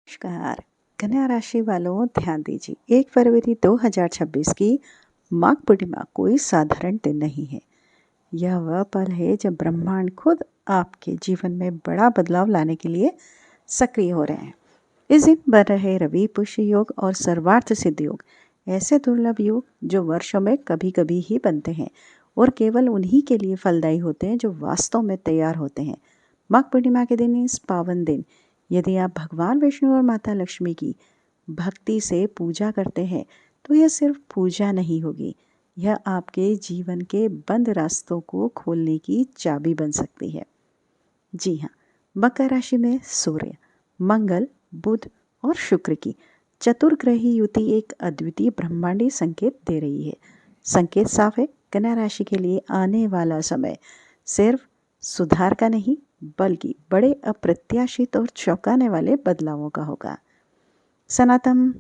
नमस्कार। कन्या राशि वालों, ध्यान दीजिए। 1 फरवरी 2026 की माघ पूर्णिमा कोई साधारण दिन नहीं है। यह वह पल है जब ब्रह्मांड खुद आपके जीवन में बड़ा बदलाव लाने के लिए सक्रिय हो रहे हैं। इस दिन बन रहे रवि पुष्य योग और सर्वार्थ सिद्ध योग ऐसे दुर्लभ योग जो वर्षों में कभी कभी ही बनते हैं और केवल उन्हीं के लिए फलदायी होते हैं जो वास्तव में तैयार होते हैं। माघ पूर्णिमा के दिन, इस पावन दिन, यदि आप भगवान विष्णु और माता लक्ष्मी की भक्ति से पूजा करते हैं तो यह सिर्फ पूजा नहीं होगी, यह आपके जीवन के बंद रास्तों को खोलने की चाबी बन सकती है। जी हाँ, मकर राशि में सूर्य, मंगल, बुध और शुक्र की चतुर्ग्रही युति एक अद्वितीय ब्रह्मांडीय संकेत दे रही है। संकेत साफ है, कन्या राशि के लिए आने वाला समय सिर्फ सुधार का नहीं बल्कि बड़े अप्रत्याशित और चौंकाने वाले बदलावों का होगा। सनातन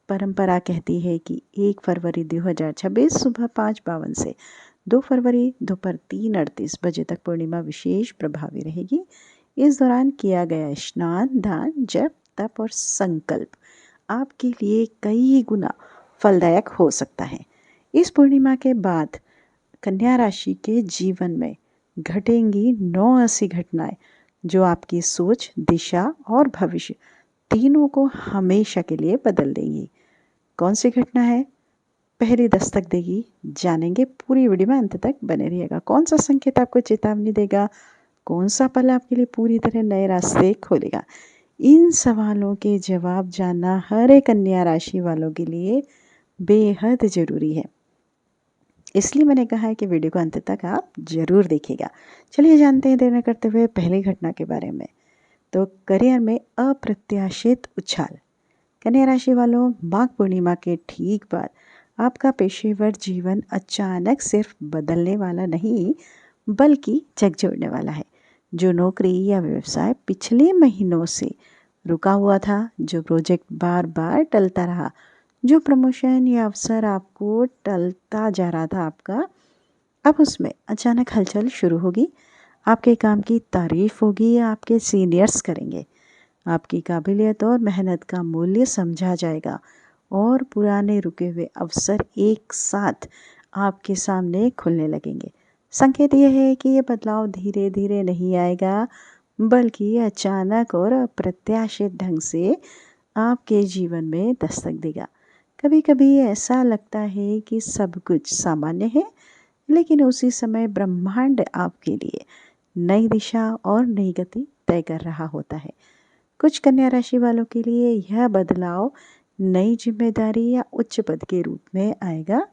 परंपरा कहती है कि 1 फरवरी 2026 सुबह 5:52 से 2 फरवरी दोपहर 3:38 बजे तक पूर्णिमा विशेष प्रभावी रहेगी। इस दौरान किया गया स्नान, दान, जप, तप और संकल्प आपके लिए कई गुना फलदायक हो सकता है। इस पूर्णिमा के बाद कन्या राशि के जीवन में घटेंगी 9 ऐसी घटनाएं जो आपकी सोच, दिशा और भविष्य तीनों को हमेशा के लिए बदल देंगी। कौन सी घटना है, पहली दस्तक देगी, जानेंगे। पूरी वीडियो में अंत तक बने रहिएगा। कौन सा संकेत आपको चेतावनी देगा, कौन सा पल आपके लिए पूरी तरह नए रास्ते खोलेगा, इन सवालों के जवाब जानना हर एक कन्या राशि वालों के लिए बेहद ज़रूरी है। इसलिए मैंने कहा है कि वीडियो को अंत तक आप जरूर देखिएगा। चलिए जानते हैं देर न करते हुए पहली घटना के बारे में। तो करियर में अप्रत्याशित उछाल। कन्या राशि वालों, माघ पूर्णिमा के ठीक बाद आपका पेशेवर जीवन अचानक सिर्फ बदलने वाला नहीं बल्कि झकझोरने वाला है। जो नौकरी या व्यवसाय पिछले महीनों से रुका हुआ था, जो प्रोजेक्ट बार बार टलता रहा, जो प्रमोशन या अवसर आपको टलता जा रहा था आपका, अब उसमें अचानक हलचल शुरू होगी। आपके काम की तारीफ होगी, आपके सीनियर्स करेंगे, आपकी काबिलियत और मेहनत का मूल्य समझा जाएगा और पुराने रुके हुए अवसर एक साथ आपके सामने खुलने लगेंगे। संकेत यह है कि ये बदलाव धीरे धीरे नहीं आएगा बल्कि अचानक और अप्रत्याशित ढंग से आपके जीवन में दस्तक देगा। कभी कभी ऐसा लगता है कि सब कुछ सामान्य है, लेकिन उसी समय ब्रह्मांड आपके लिए नई दिशा और नई गति तय कर रहा होता है। कुछ कन्या राशि वालों के लिए यह बदलाव नई जिम्मेदारी या उच्च पद के रूप में आएगा,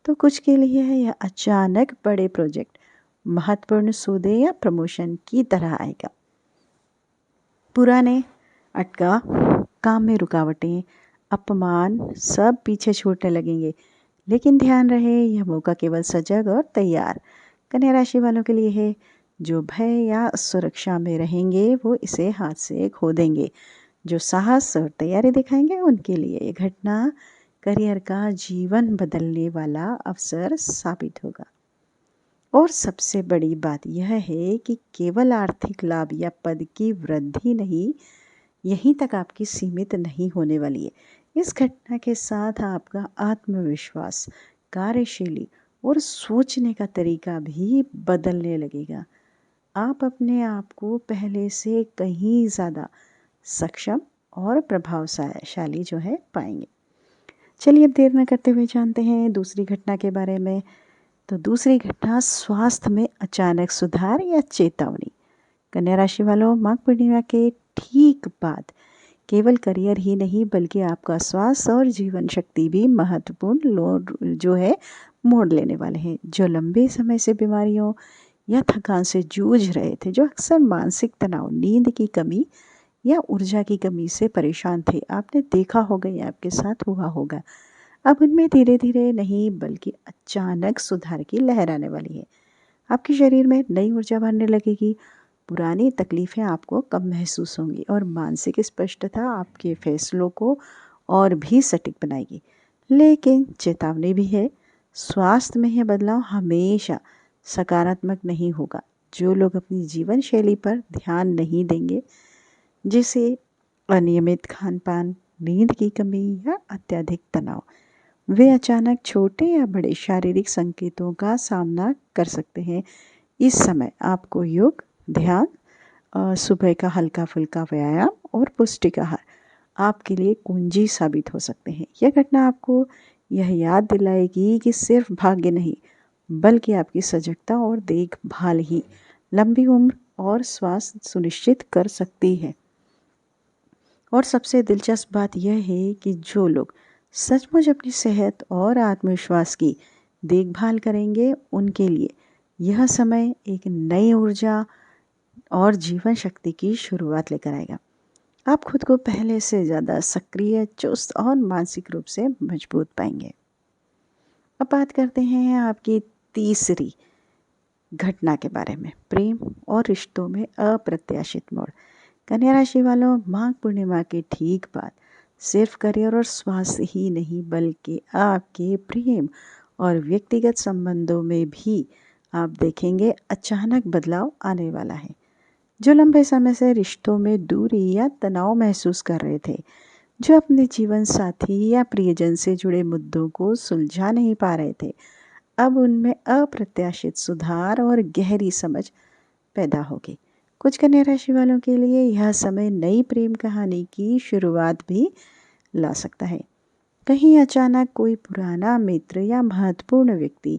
तो कुछ के लिए यह अचानक बड़े प्रोजेक्ट, महत्वपूर्ण सौदे या प्रमोशन की तरह आएगा। पुराने अटका काम में रुकावटें, अपमान सब पीछे छूटने लगेंगे, लेकिन ध्यान रहे यह मौका केवल सजग और तैयार कन्या राशि वालों के लिए है। जो भय या सुरक्षा में रहेंगे वो इसे हाथ से खो देंगे। जो साहस और तैयारी दिखाएंगे उनके लिए ये घटना करियर का जीवन बदलने वाला अवसर साबित होगा। और सबसे बड़ी बात यह है कि केवल आर्थिक लाभ या पद की वृद्धि नहीं, यहीं तक आपकी सीमित नहीं होने वाली है। इस घटना के साथ आपका आत्मविश्वास, कार्यशैली और सोचने का तरीका भी बदलने लगेगा। आप अपने आप को पहले से कहीं ज़्यादा सक्षम और प्रभावशाली जो है पाएंगे। चलिए अब देर न करते हुए जानते हैं दूसरी घटना के बारे में। तो दूसरी घटना, स्वास्थ्य में अचानक सुधार या चेतावनी। कन्या राशि वालों, माघ पूर्णिमा के ठीक बाद केवल करियर ही नहीं बल्कि आपका स्वास्थ्य और जीवन शक्ति भी महत्वपूर्ण जो है मोड़ लेने वाले हैं। जो लंबे समय से बीमारियों या थकान से जूझ रहे थे, जो अक्सर मानसिक तनाव, नींद की कमी या ऊर्जा की कमी से परेशान थे, आपने देखा होगा या आपके साथ हुआ होगा, अब उनमें धीरे धीरे नहीं बल्कि अचानक सुधार की लहर आने वाली है। आपके शरीर में नई ऊर्जा भरने लगेगी, पुरानी तकलीफ़ें आपको कम महसूस होंगी और मानसिक स्पष्टता आपके फैसलों को और भी सटीक बनाएगी। लेकिन चेतावनी भी है, स्वास्थ्य में यह बदलाव हमेशा सकारात्मक नहीं होगा। जो लोग अपनी जीवन शैली पर ध्यान नहीं देंगे, जिसे अनियमित खान पान, नींद की कमी या अत्यधिक तनाव वे अचानक छोटे या बड़े शारीरिक संकेतों का सामना कर सकते हैं। इस समय आपको योग, ध्यान, सुबह का हल्का फुल्का व्यायाम और पौष्टिक आहार आपके लिए कुंजी साबित हो सकते हैं। यह घटना आपको यह याद दिलाएगी कि सिर्फ भाग्य नहीं, बल्कि आपकी सजगता और देखभाल ही लंबी उम्र और स्वास्थ्य सुनिश्चित कर सकती है। और सबसे दिलचस्प बात यह है कि जो लोग सचमुच अपनी सेहत और आत्मविश्वास की देखभाल करेंगे, उनके लिए यह समय एक नई ऊर्जा और जीवन शक्ति की शुरुआत लेकर आएगा। आप खुद को पहले से ज़्यादा सक्रिय, चुस्त और मानसिक रूप से मजबूत पाएंगे। अब बात करते हैं आपकी तीसरी घटना के बारे में, प्रेम और रिश्तों में अप्रत्याशित मोड़। कन्या राशि वालों, माघ पूर्णिमा के ठीक बाद सिर्फ करियर और स्वास्थ्य ही नहीं, बल्कि आपके प्रेम और व्यक्तिगत संबंधों में भी आप देखेंगे अचानक बदलाव आने वाला है। जो लंबे समय से रिश्तों में दूरी या तनाव महसूस कर रहे थे, जो अपने जीवन साथी या प्रियजन से जुड़े मुद्दों को सुलझा नहीं पा रहे थे, अब उनमें अप्रत्याशित सुधार और गहरी समझ पैदा होगी। कुछ कन्या राशि वालों के लिए यह समय नई प्रेम कहानी की शुरुआत भी ला सकता है। कहीं अचानक कोई पुराना मित्र या महत्वपूर्ण व्यक्ति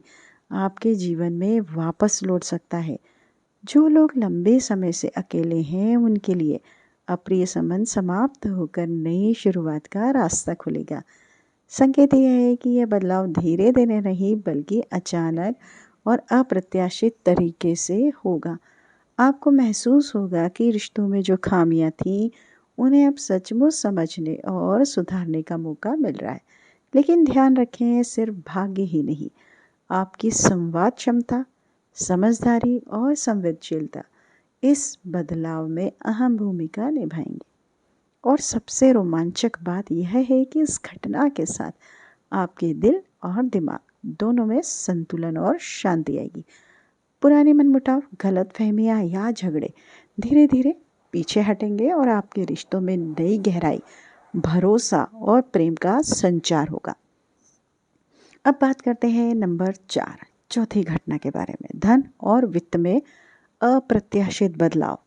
आपके जीवन में वापस लौट सकता है। जो लोग लंबे समय से अकेले हैं, उनके लिए अप्रिय संबंध समाप्त होकर नई शुरुआत का रास्ता खुलेगा। संकेत यह है कि यह बदलाव धीरे धीरे नहीं, बल्कि अचानक और अप्रत्याशित तरीके से होगा। आपको महसूस होगा कि रिश्तों में जो खामियां थीं, उन्हें अब सचमुच समझने और सुधारने का मौका मिल रहा है। लेकिन ध्यान रखें, सिर्फ भाग्य ही नहीं, आपकी संवाद क्षमता, समझदारी और संवेदनशीलता इस बदलाव में अहम भूमिका निभाएंगे। और सबसे रोमांचक बात यह है कि इस घटना के साथ आपके दिल और दिमाग दोनों में संतुलन और शांति आएगी। पुराने मनमुटाव, गलतफहमियां या झगड़े धीरे धीरे पीछे हटेंगे और आपके रिश्तों में नई गहराई, भरोसा और प्रेम का संचार होगा। अब बात करते हैं नंबर 4, चौथी घटना के बारे में, धन और वित्त में अप्रत्याशित बदलाव।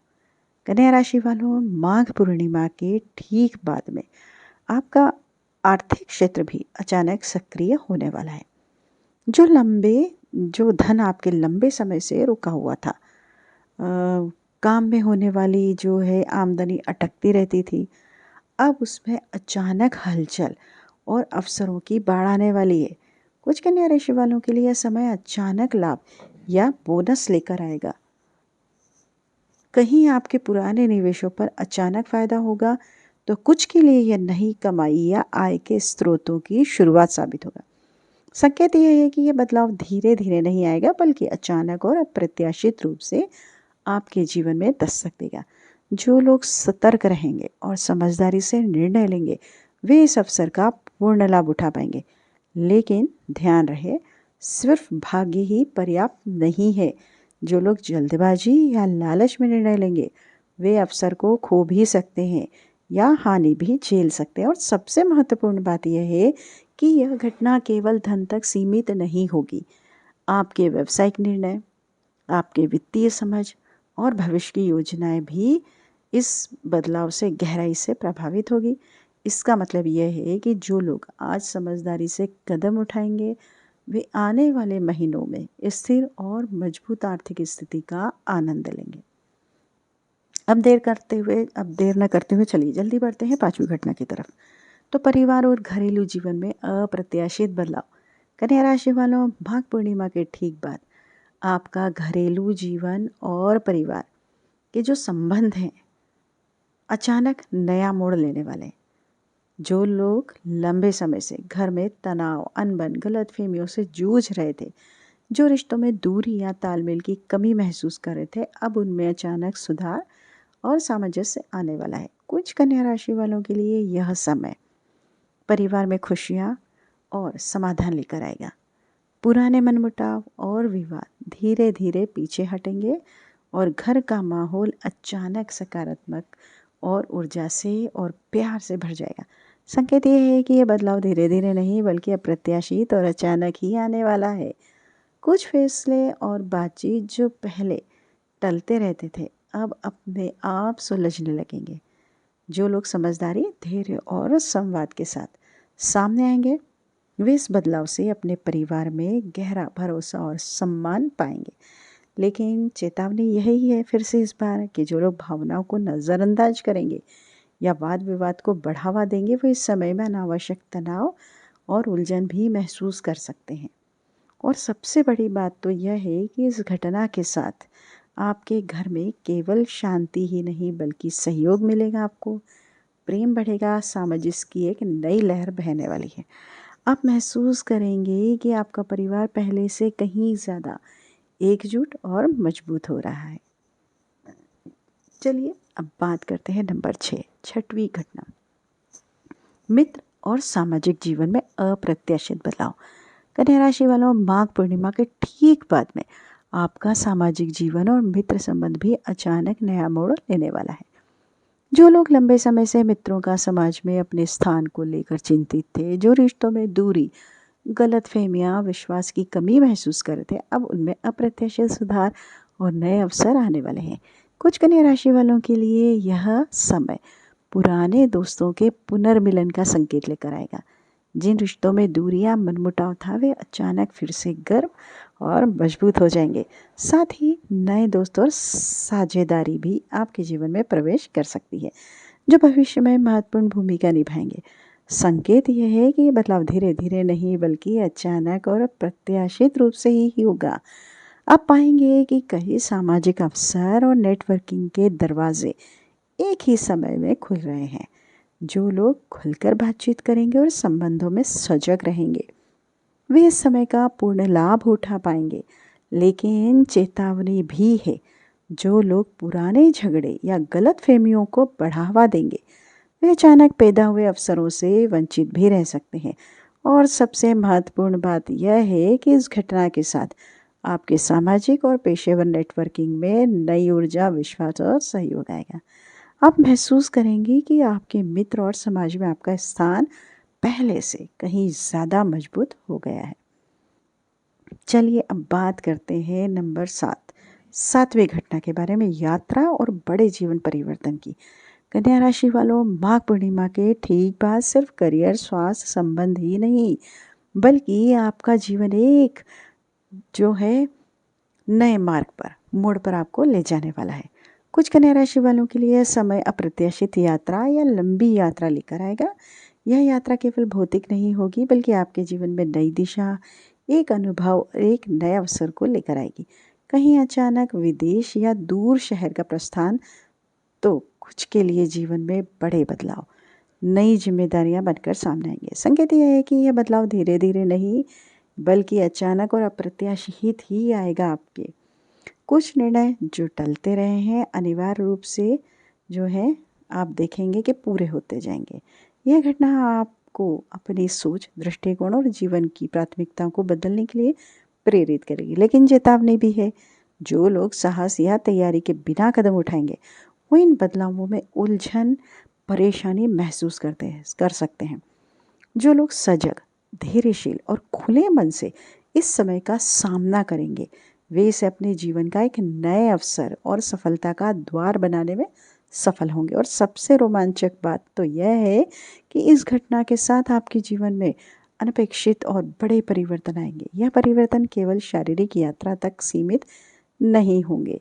कन्या राशि वालों, माघ पूर्णिमा के ठीक बाद में आपका आर्थिक क्षेत्र भी अचानक सक्रिय होने वाला है। जो धन आपके लंबे समय से रुका हुआ था, काम में होने वाली जो है आमदनी अटकती रहती थी, अब उसमें अचानक हलचल और अवसरों की बाढ़ आने वाली है। कुछ कन्या राशि वालों के लिए यह समय अचानक लाभ या बोनस लेकर आएगा। कहीं आपके पुराने निवेशों पर अचानक फायदा होगा, तो कुछ के लिए यह नई कमाई या आय के स्रोतों की शुरुआत साबित होगा। संकेत यह है कि यह बदलाव धीरे धीरे नहीं आएगा, बल्कि अचानक और अप्रत्याशित रूप से आपके जीवन में दस्तक देगा। जो लोग सतर्क रहेंगे और समझदारी से निर्णय लेंगे, वे इस अवसर का पूर्ण लाभ उठा पाएंगे। लेकिन ध्यान रहे, सिर्फ भाग्य ही पर्याप्त नहीं है। जो लोग जल्दबाजी या लालच में निर्णय लेंगे, वे अवसर को खो भी सकते हैं या हानि भी झेल सकते हैं। और सबसे महत्वपूर्ण बात यह है कि यह घटना केवल धन तक सीमित नहीं होगी। आपके व्यावसायिक निर्णय, आपके वित्तीय समझ और भविष्य की योजनाएं भी इस बदलाव से गहराई से प्रभावित होगी। इसका मतलब यह है कि जो लोग आज समझदारी से कदम उठाएंगे, वे आने वाले महीनों में स्थिर और मजबूत आर्थिक स्थिति का आनंद लेंगे। अब देर न करते हुए चलिए जल्दी बढ़ते हैं 5वीं घटना की तरफ। तो परिवार और घरेलू जीवन में अप्रत्याशित बदलाव। कन्या राशि वालों, माघ पूर्णिमा के ठीक बाद आपका घरेलू जीवन और परिवार के जो संबंध हैं, अचानक नया मोड़ लेने वाले हैं। जो लोग लंबे समय से घर में तनाव, अनबन, गलतफहमियों से जूझ रहे थे, जो रिश्तों में दूरी या तालमेल की कमी महसूस कर रहे थे, अब उनमें अचानक सुधार और सामंजस्य आने वाला है। कुछ कन्या राशि वालों के लिए यह समय परिवार में खुशियाँ और समाधान लेकर आएगा। पुराने मनमुटाव और विवाद धीरे धीरे पीछे हटेंगे और घर का माहौल अचानक सकारात्मक और ऊर्जा से और प्यार से भर जाएगा। संकेत ये है कि ये बदलाव धीरे धीरे नहीं बल्कि अप्रत्याशित और अचानक ही आने वाला है। कुछ फैसले और बातचीत जो पहले टलते रहते थे अब अपने आप सुलझने लगेंगे। जो लोग समझदारी, धैर्य और संवाद के साथ सामने आएंगे वे इस बदलाव से अपने परिवार में गहरा भरोसा और सम्मान पाएंगे। लेकिन चेतावनी यही है फिर से इस बार कि जो लोग भावनाओं को नज़रअंदाज करेंगे या वाद विवाद को बढ़ावा देंगे वो इस समय में अनावश्यक तनाव और उलझन भी महसूस कर सकते हैं। और सबसे बड़ी बात तो यह है कि इस घटना के साथ आपके घर में केवल शांति ही नहीं बल्कि सहयोग मिलेगा, आपको प्रेम बढ़ेगा, सामंजस्य की एक नई लहर बहने वाली है। आप महसूस करेंगे कि आपका परिवार पहले से कहीं ज़्यादा एकजुट और मजबूत हो रहा है। चलिए अब बात करते हैं नंबर 6, छठवीं घटना, मित्र और सामाजिक जीवन में अप्रत्याशित बदलाव। कन्या राशि वालों, माघ पूर्णिमा के ठीक बाद में आपका सामाजिक जीवन और मित्र संबंध भी अचानक नया मोड़ लेने वाला है। जो लोग लंबे समय से मित्रों का समाज में अपने स्थान को लेकर चिंतित थे, जो रिश्तों में दूरी, गलतफहमियां, विश्वास की कमी महसूस कर रहे थे, अब उनमें अप्रत्याशित सुधार और नए अवसर आने वाले हैं। कुछ कन्या राशि वालों के लिए यह समय पुराने दोस्तों के पुनर्मिलन का संकेत लेकर आएगा। जिन रिश्तों में दूरियां, मनमुटाव था वे अचानक फिर से गर्म और मजबूत हो जाएंगे। साथ ही नए दोस्त और साझेदारी भी आपके जीवन में प्रवेश कर सकती है जो भविष्य में महत्वपूर्ण भूमिका निभाएंगे। संकेत यह है कि ये बदलाव धीरे धीरे नहीं बल्कि अचानक और अप्रत्याशित रूप से ही होगा। आप पाएंगे कि कई सामाजिक अवसर और नेटवर्किंग के दरवाजे एक ही समय में खुल रहे हैं। जो लोग खुलकर बातचीत करेंगे और संबंधों में सजग रहेंगे वे इस समय का पूर्ण लाभ उठा पाएंगे। लेकिन चेतावनी भी है, जो लोग पुराने झगड़े या गलतफहमियों को बढ़ावा देंगे वे अचानक पैदा हुए अवसरों से वंचित भी रह सकते हैं। और सबसे महत्वपूर्ण बात यह है कि इस घटना के साथ आपके सामाजिक और पेशेवर नेटवर्किंग में नई ऊर्जा, विश्वास और सहयोग आएगा। आप महसूस करेंगे कि आपके मित्र और समाज में आपका स्थान पहले से कहीं ज़्यादा मजबूत हो गया है। चलिए अब बात करते हैं नंबर 7, सातवीं घटना के बारे में, यात्रा और बड़े जीवन परिवर्तन की। कन्या राशि वालों, माघ पूर्णिमा के ठीक बाद सिर्फ करियर, स्वास्थ्य, संबंध ही नहीं बल्कि आपका जीवन एक जो है नए मार्ग पर, मोड़ पर आपको ले जाने वाला है। कुछ कन्या राशि वालों के लिए समय अप्रत्याशित यात्रा या लंबी यात्रा लेकर आएगा। यह यात्रा केवल भौतिक नहीं होगी बल्कि आपके जीवन में नई दिशा, एक अनुभव, एक नए अवसर को लेकर आएगी। कहीं अचानक विदेश या दूर शहर का प्रस्थान, तो कुछ के लिए जीवन में बड़े बदलाव, नई जिम्मेदारियां बनकर सामने आएंगे। संकेत यह है कि यह बदलाव धीरे धीरे नहीं बल्कि अचानक और अप्रत्याशित ही आएगा। आपके कुछ निर्णय जो टलते रहे हैं अनिवार्य रूप से जो है आप देखेंगे कि पूरे होते जाएंगे। यह घटना आपको अपनी सोच, दृष्टिकोण और जीवन की प्राथमिकताओं को बदलने के लिए प्रेरित करेगी। लेकिन चेतावनी भी है, जो लोग साहस या तैयारी के बिना कदम उठाएंगे वो इन बदलावों में उलझन, परेशानी महसूस कर सकते हैं। जो लोग सजग, धैर्यशील और खुले मन से इस समय का सामना करेंगे वे इसे अपने जीवन का एक नए अवसर और सफलता का द्वार बनाने में सफल होंगे। और सबसे रोमांचक बात तो यह है कि इस घटना के साथ आपके जीवन में अनपेक्षित और बड़े परिवर्तन आएंगे। यह परिवर्तन केवल शारीरिक यात्रा तक सीमित नहीं होंगे।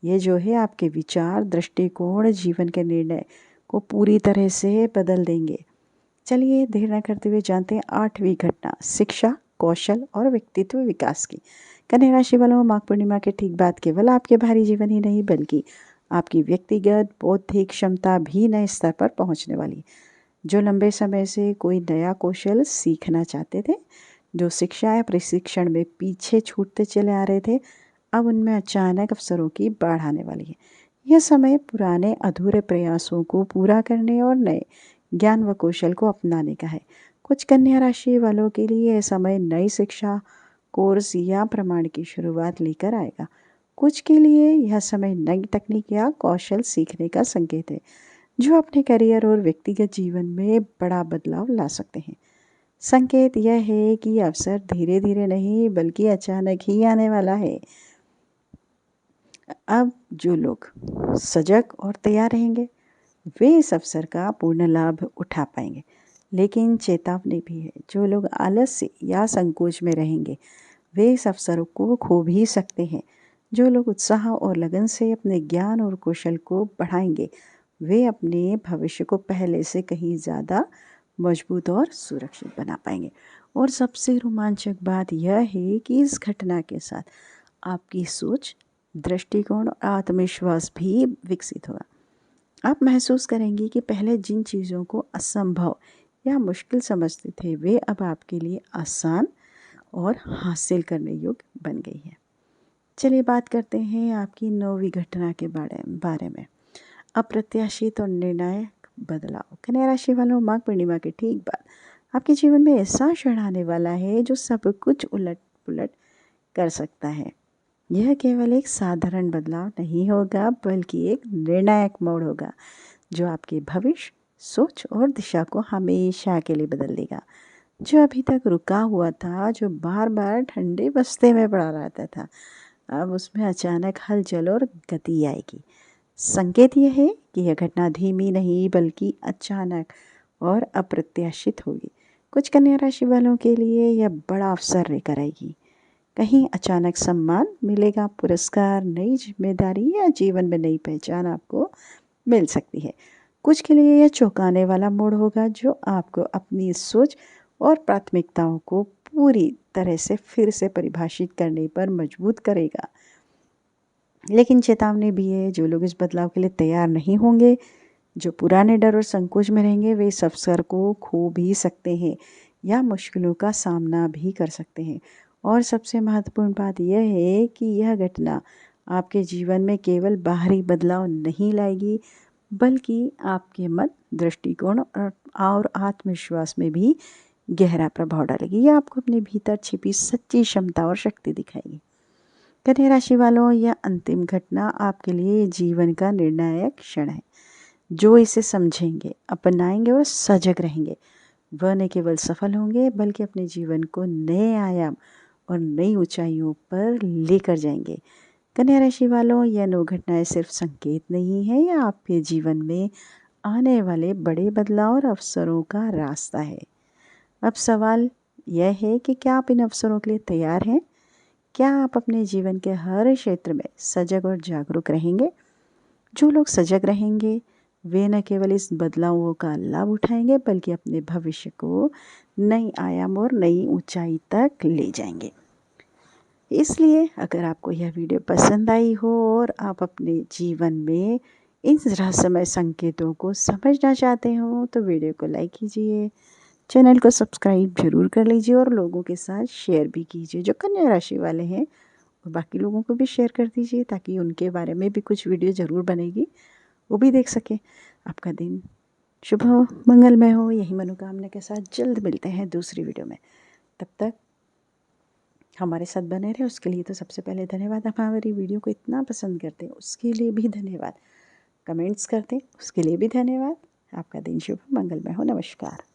ये जो है आपके विचार, दृष्टिकोण, जीवन के निर्णय को पूरी तरह से बदल देंगे। चलिए देर न करते हुए जानते हैं 8वीं घटना, शिक्षा, कौशल और व्यक्तित्व विकास की। कन्या राशि वालों, माघ पूर्णिमा के ठीक बाद केवल आपके बाहरी जीवन ही नहीं बल्कि आपकी व्यक्तिगत बौद्धिक क्षमता भी नए स्तर पर पहुंचने वाली है। जो लंबे समय से कोई नया कौशल सीखना चाहते थे, जो शिक्षा या प्रशिक्षण में पीछे छूटते चले आ रहे थे, अब उनमें अचानक अवसरों की बाढ़ आने वाली है। यह समय पुराने अधूरे प्रयासों को पूरा करने और नए ज्ञान व कौशल को अपनाने का है। कुछ कन्या राशि वालों के लिए यह समय नई शिक्षा, कोर्स या प्रमाण की शुरुआत लेकर आएगा। कुछ के लिए यह समय नई तकनीक या कौशल सीखने का संकेत है। जो अपने करियर और व्यक्तिगत जीवन में बड़ा बदलाव ला सकते हैं। संकेत यह है कि अवसर धीरे धीरे नहीं बल्कि अचानक ही आने वाला है। अब जो लोग सजग और तैयार रहेंगे वे इस अवसर का पूर्ण लाभ उठा पाएंगे। लेकिन चेतावनी भी है, जो लोग आलस्य या संकोच में रहेंगे वे इस अवसरों को खो भी सकते हैं। जो लोग उत्साह और लगन से अपने ज्ञान और कौशल को बढ़ाएंगे वे अपने भविष्य को पहले से कहीं ज़्यादा मजबूत और सुरक्षित बना पाएंगे। और सबसे रोमांचक बात यह है कि इस घटना के साथ आपकी सोच, दृष्टिकोण और आत्मविश्वास भी विकसित होगा। आप महसूस करेंगे कि पहले जिन चीज़ों को असंभव या मुश्किल समझते थे वे अब आपके लिए आसान और हासिल करने योग्य बन गई है। चलिए बात करते हैं आपकी 9वीं घटना के बारे में। अप्रत्याशित और निर्णायक बदलाव। कन्या राशि वालों, माघ पूर्णिमा के ठीक बाद आपके जीवन में ऐसा क्षण आने वाला है जो सब कुछ उलट पुलट कर सकता है। यह केवल एक साधारण बदलाव नहीं होगा बल्कि एक निर्णायक मोड़ होगा जो आपके भविष्य, सोच और दिशा को हमेशा के लिए बदल देगा। जो अभी तक रुका हुआ था, जो बार बार ठंडे बस्ते में पड़ा रहता था, अब उसमें अचानक हलचल और गति आएगी। संकेत यह है कि यह घटना धीमी नहीं बल्कि अचानक और अप्रत्याशित होगी। कुछ कन्या राशि वालों के लिए यह बड़ा अवसर लेकर आएगी। कहीं अचानक सम्मान मिलेगा, पुरस्कार, नई जिम्मेदारी या जीवन में नई पहचान आपको मिल सकती है। कुछ के लिए यह चौंकाने वाला मोड़ होगा जो आपको अपनी सोच और प्राथमिकताओं को पूरी तरह से फिर से परिभाषित करने पर मजबूत करेगा। लेकिन चेतावनी भी है, जो लोग इस बदलाव के लिए तैयार नहीं होंगे, जो पुराने डर और संकोच में रहेंगे वे इस अवसर को खो भी सकते हैं या मुश्किलों का सामना भी कर सकते हैं। और सबसे महत्वपूर्ण बात यह है कि यह घटना आपके जीवन में केवल बाहरी बदलाव नहीं लाएगी बल्कि आपके मन, दृष्टिकोण और आत्मविश्वास में भी गहरा प्रभाव डालेगी। यह आपको अपने भीतर छिपी सच्ची क्षमता और शक्ति दिखाएगी। कन्या राशि वालों, यह अंतिम घटना आपके लिए जीवन का निर्णायक क्षण है। जो इसे समझेंगे, अपनाएंगे और सजग रहेंगे वह न केवल सफल होंगे बल्कि अपने जीवन को नए आयाम और नई ऊंचाइयों पर लेकर जाएंगे। कन्या राशि वालों, यह 9 घटनाएं सिर्फ संकेत नहीं है, यह आपके जीवन में आने वाले बड़े बदलाव और अवसरों का रास्ता है। अब सवाल यह है कि क्या आप इन अवसरों के लिए तैयार हैं? क्या आप अपने जीवन के हर क्षेत्र में सजग और जागरूक रहेंगे? जो लोग सजग रहेंगे वे न केवल इस बदलावों का लाभ उठाएंगे बल्कि अपने भविष्य को नई आयाम और नई ऊंचाई तक ले जाएंगे। इसलिए अगर आपको यह वीडियो पसंद आई हो और आप अपने जीवन में इन रहस्यमय संकेतों को समझना चाहते हो तो वीडियो को लाइक कीजिए, चैनल को सब्सक्राइब जरूर कर लीजिए और लोगों के साथ शेयर भी कीजिए जो कन्या राशि वाले हैं, और बाकी लोगों को भी शेयर कर दीजिए ताकि उनके बारे में भी कुछ वीडियो ज़रूर बनेगी, वो भी देख सकें। आपका दिन शुभ हो, मंगलमय हो, यही मनोकामना के साथ जल्द मिलते हैं दूसरी वीडियो में। तब तक हमारे साथ बने रहे उसके लिए तो सबसे पहले धन्यवाद। आप हमारी वीडियो को इतना पसंद करते हैं उसके लिए भी धन्यवाद। कमेंट्स करते हैं उसके लिए भी धन्यवाद। आपका दिन शुभ मंगलमय हो। नमस्कार।